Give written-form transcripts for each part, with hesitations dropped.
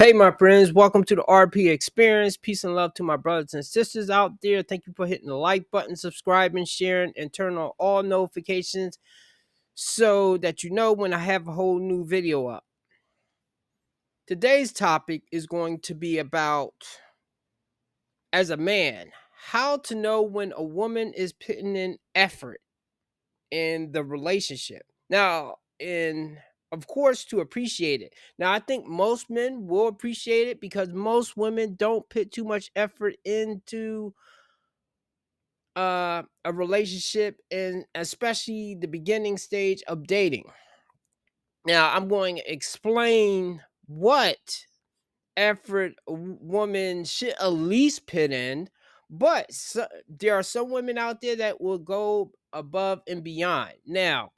Hey, my friends, welcome to the RP Experience. Peace and love to my brothers and sisters out there. Thank you for hitting the like button, subscribing, sharing, and turn on all notifications so that you know when I have a whole new video up. Today's topic is going to be about, as a man, how to know when a woman is putting in effort in the relationship. Now, of course, to appreciate it. Now, I think most men will appreciate it because most women don't put too much effort into a relationship, and especially the beginning stage of dating. Now, I'm going to explain what effort a woman should at least put in, but there are some women out there that will go above and beyond. Now,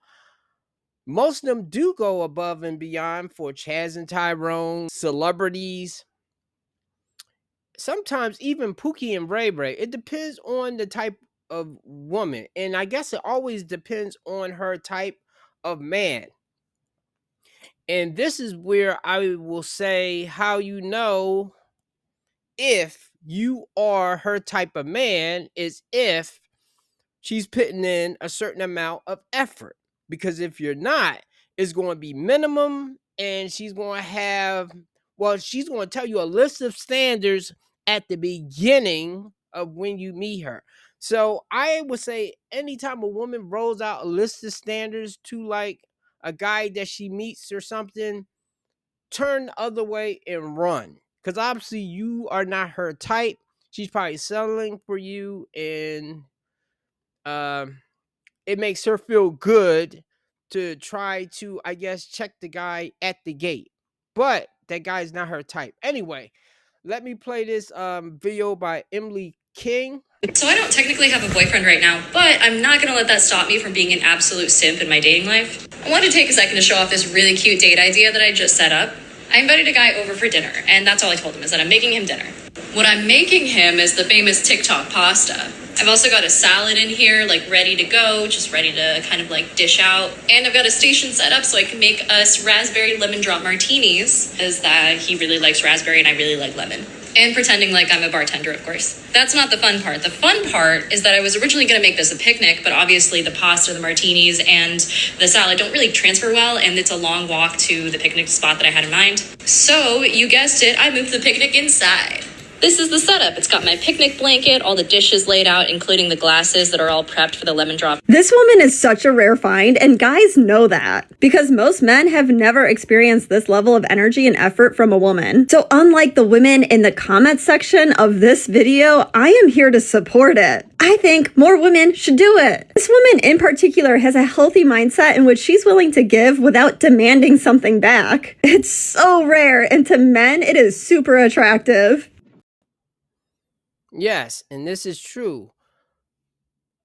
most of them do go above and beyond for Chaz and Tyrone, celebrities, sometimes even Pookie and Ray Ray. It depends on the type of woman. And I guess it always depends on her type of man. And this is where I will say how you know if you are her type of man is if she's putting in a certain amount of effort. Because if you're not, it's going to be minimum, and she's going to she's going to tell you a list of standards at the beginning of when you meet her. So I would say anytime a woman rolls out a list of standards to like a guy that she meets or something, turn the other way and run. Because obviously you are not her type. She's probably settling for you, and um it makes her feel good to try to, I guess, check the guy at the gate. But that guy's not her type. Anyway, let me play this video by Emily King. So I don't technically have a boyfriend right now, but I'm not going to let that stop me from being an absolute simp in my dating life. I wanted to take a second to show off this really cute date idea that I just set up. I invited a guy over for dinner, and that's all I told him is that I'm making him dinner. What I'm making him is the famous TikTok pasta. I've also got a salad in here, like ready to go, just ready to kind of like dish out. And I've got a station set up so I can make us raspberry lemon drop martinis, because that he really likes raspberry and I really like lemon. And pretending like I'm a bartender, of course. That's not the fun part. The fun part is that I was originally going to make this a picnic, but obviously the pasta, the martinis, and the salad don't really transfer well, and it's a long walk to the picnic spot that I had in mind. So, you guessed it, I moved the picnic inside. This is the setup. It's got my picnic blanket, all the dishes laid out, including the glasses that are all prepped for the lemon drop. This woman is such a rare find, and guys know that, because most men have never experienced this level of energy and effort from a woman. So unlike the women in the comment section of this video, I am here to support it. I think more women should do it. This woman in particular has a healthy mindset in which she's willing to give without demanding something back. It's so rare, and to men, it is super attractive. Yes, and this is true.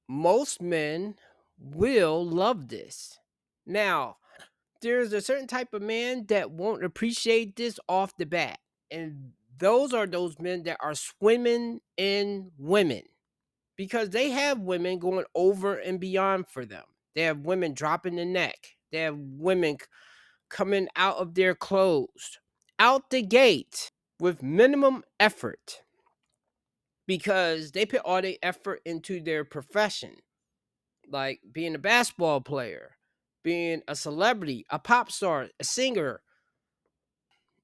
Most men will love this. Now, there's a certain type of man that won't appreciate this off the bat. And those are those men that are swimming in women, because they have women going over and beyond for them. They have women dropping the neck. They have women coming out of their clothes, out the gate with minimum effort, because they put all their effort into their profession, like being a basketball player, being a celebrity, a pop star, a singer,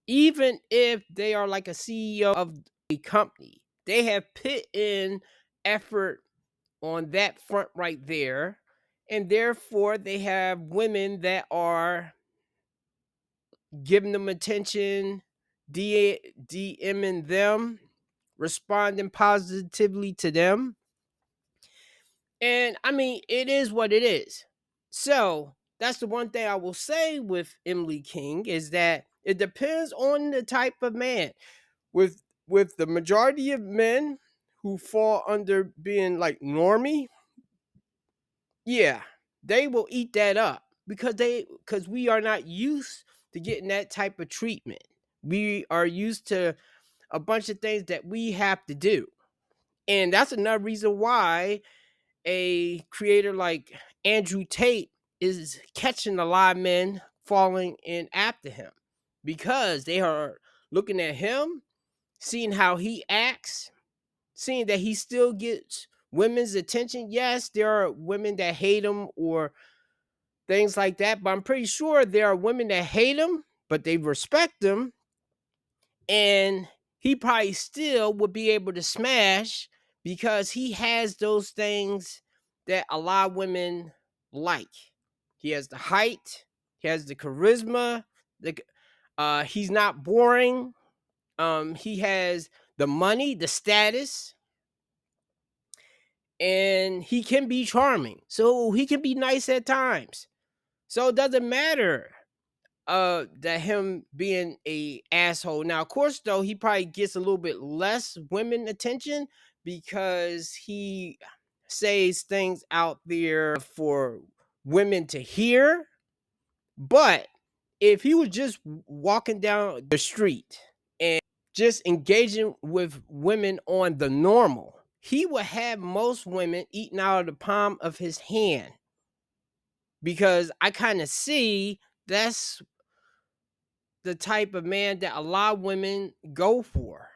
even if they are like a CEO of a company. They have put in effort on that front right there, and therefore they have women that are giving them attention, DMing them, responding positively to them. And I mean, it is what it is. So that's the one thing I will say with Emily King, is that it depends on the type of man. With the majority of men who fall under being like normie, yeah, they will eat that up, because we are not used to getting that type of treatment. We are used to a bunch of things that we have to do. And that's another reason why a creator like Andrew Tate is catching a lot of men falling in after him, because they are looking at him, seeing how he acts, seeing that he still gets women's attention. Yes, there are women that hate him or things like that, but I'm pretty sure there are women that hate him, but they respect him, and he probably still would be able to smash because he has those things that a lot of women like. He has the height, he has the charisma, he's not boring. He has the money, the status, and he can be charming. So he can be nice at times. So it doesn't matter that him being a asshole. Now, of course, though, he probably gets a little bit less women attention because he says things out there for women to hear. But if he was just walking down the street and just engaging with women on the normal, he would have most women eating out of the palm of his hand, because I kind of see that's the type of man that a lot of women go for.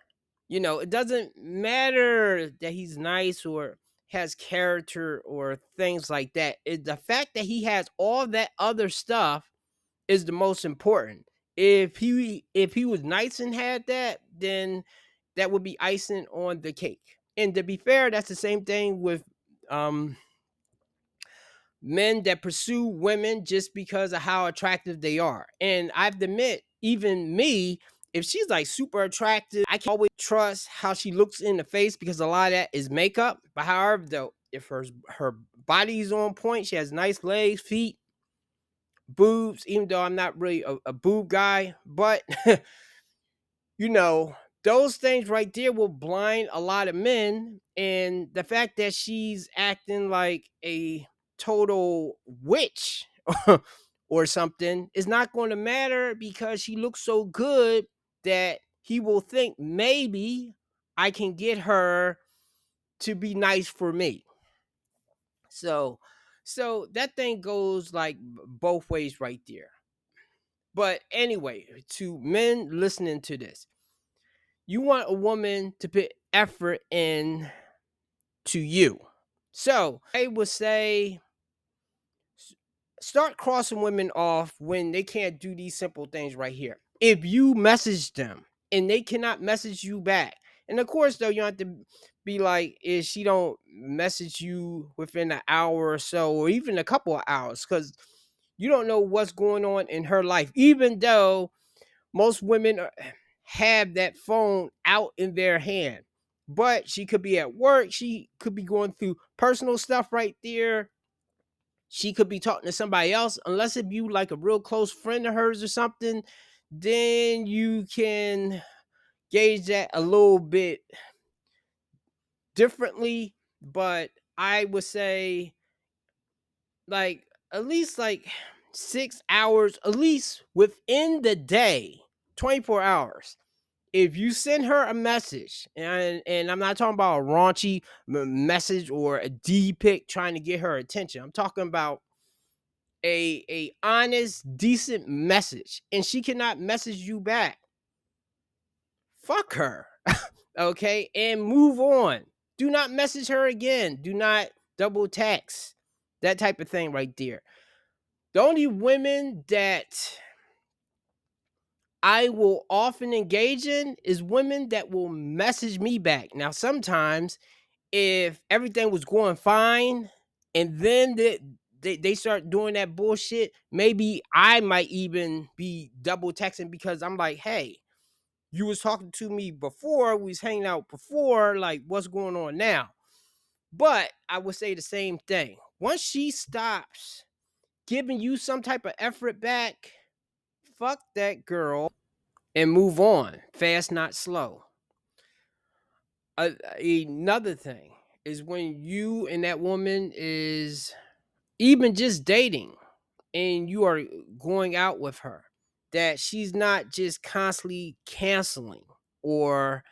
You know, it doesn't matter that he's nice or has character or things like that. The fact that he has all that other stuff is the most important. If he was nice and had that, then that would be icing on the cake. And to be fair, that's the same thing with um men that pursue women just because of how attractive they are. And I have to admit, even me, if she's like super attractive, I can always trust how she looks in the face because a lot of that is makeup. But however, though, if her body's on point, she has nice legs, feet, boobs, even though I'm not really a boob guy, but you know, those things right there will blind a lot of men. And the fact that she's acting like a total witch or something is not going to matter because she looks so good that he will think maybe I can get her to be nice for me. So that thing goes like both ways right there. But anyway, to men listening to this, you want a woman to put effort in to you. So I would say start crossing women off when they can't do these simple things right here. If you message them and they cannot message you back, and of course though, you don't have to be like, if she don't message you within an hour or so, or even a couple of hours, because you don't know what's going on in her life. Even though most women have that phone out in their hand, but she could be at work, she could be going through personal stuff right there, she could be talking to somebody else. Unless if you like a real close friend of hers or something, then you can gauge that a little bit differently. But I would say like at least like 6 hours, at least within the day, 24 hours. If you send her a message, and I'm not talking about a raunchy message or a D pic trying to get her attention. I'm talking about a honest, decent message, and she cannot message you back. Fuck her. Okay, and move on. Do not message her again. Do not double text. That type of thing right there. The only women that I will often engage in is women that will message me back. Now, sometimes if everything was going fine and then they start doing that bullshit, maybe I might even be double texting because I'm like, hey, you was talking to me before, we was hanging out before, like what's going on now? But I would say the same thing. Once she stops giving you some type of effort back, fuck that girl and move on. Fast, not slow. Another thing is when you and that woman is even just dating and you are going out with her, that she's not just constantly canceling or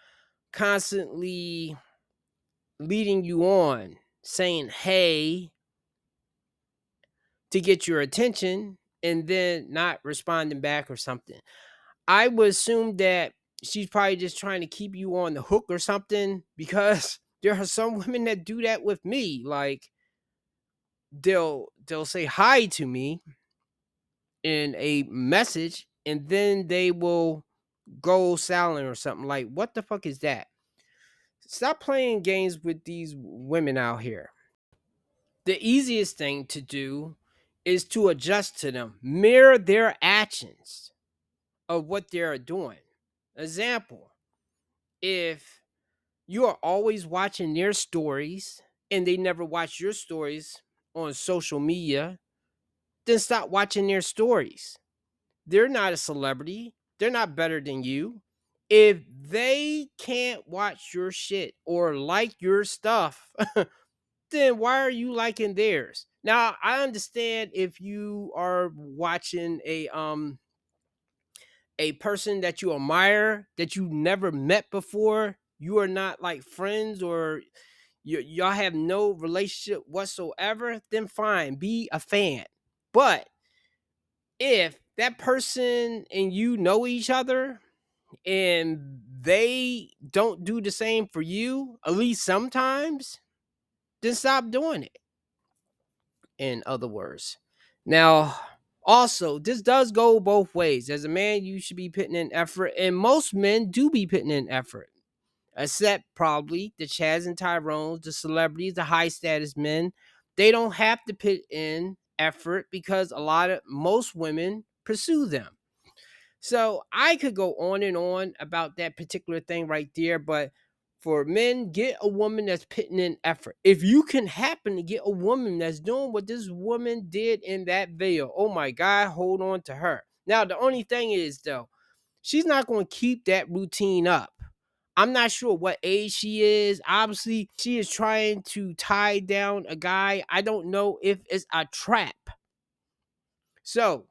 constantly leading you on saying hey to get your attention and then not responding back or something. I would assume that she's probably just trying to keep you on the hook or something, because there are some women that do that with me. Like, they'll say hi to me in a message, and then they will go silent or something. Like, what the fuck is that? Stop playing games with these women out here. The easiest thing to do is to adjust to them, mirror their actions of what they're doing. Example, if you are always watching their stories and they never watch your stories on social media, then stop watching their stories. They're not a celebrity. They're not better than you. If they can't watch your shit or like your stuff, then why are you liking theirs? Now, I understand if you are watching a person that you admire that you never met before, you are not like friends, or y'all have no relationship whatsoever, then fine, be a fan. But if that person and you know each other and they don't do the same for you, at least sometimes, then stop doing it. In other words. Now, also, this does go both ways. As a man, you should be putting in effort, and most men do be putting in effort, except probably the Chads and Tyrones, the celebrities, the high status men. They don't have to put in effort because most women pursue them. So I could go on and on about that particular thing right there, but for men, get a woman that's putting in effort. If you can happen to get a woman that's doing what this woman did in that video, oh my God, hold on to her. Now, the only thing is, though, she's not going to keep that routine up. I'm not sure what age she is. Obviously, she is trying to tie down a guy. I don't know if it's a trap. So,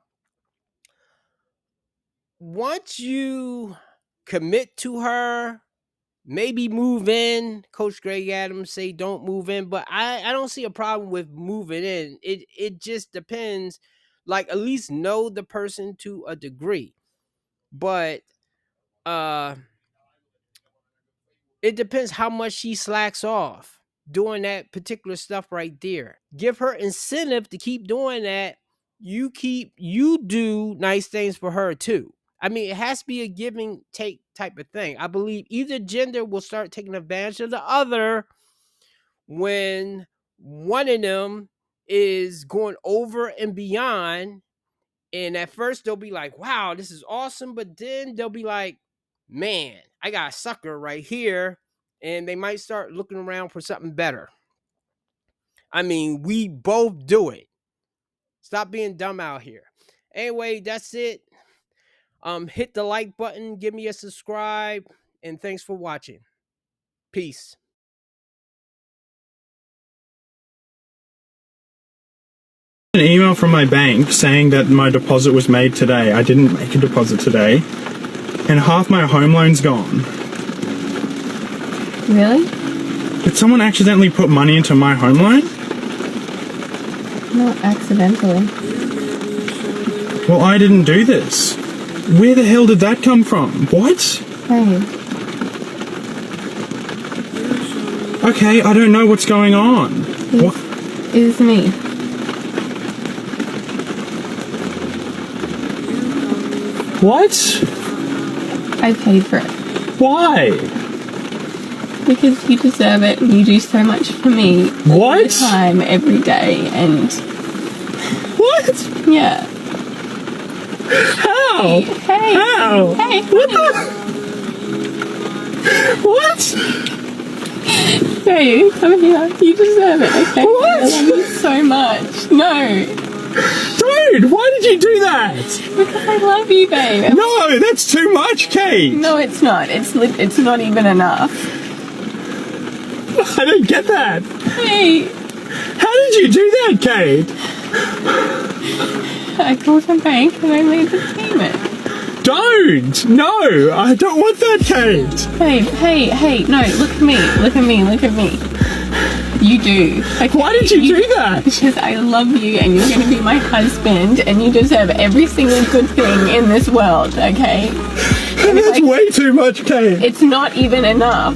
once you commit to her, maybe move in. Coach Greg Adams say don't move in, but I don't see a problem with moving in. It just depends. Like, at least know the person to a degree. But it depends how much she slacks off doing that particular stuff right there. Give her incentive to keep doing that. You do nice things for her too. I mean, it has to be a giving take type of thing. I believe either gender will start taking advantage of the other when one of them is going over and beyond. And at first they'll be like, wow, this is awesome. But then they'll be like, man, I got a sucker right here. And they might start looking around for something better. I mean, we both do it. Stop being dumb out here. Anyway, that's it. Hit the like button, give me a subscribe, and thanks for watching. Peace. An email from my bank saying that my deposit was made today. I didn't make a deposit today, and half my home loan's gone. Really? Did someone accidentally put money into my home loan? Not accidentally. Well, I didn't do this. Where the hell did that come from? What? Hey. Okay, I don't know what's going on. What? It is me. What? I paid for it. Why? Because you deserve it and you do so much for me. All What? the time, every day, and What? yeah. How? Hey. How? Hey. What the? What? Hey, come here. You deserve it, okay? What? I love you so much. No. Dude, why did you do that? Because I love you, babe. No, that's too much, Kate. No, it's not. It's not even enough. I don't get that. Hey. How did you do that, Kate? I called the bank and I made the payment. Don't! No! I don't want that, Kate! Hey, no, look at me. You do. Okay? Why did you do that? Because I love you and you're going to be my husband and you deserve every single good thing in this world, okay? And That's way too much, Kate. it's not even enough.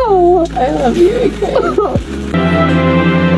Oh, I love you, okay?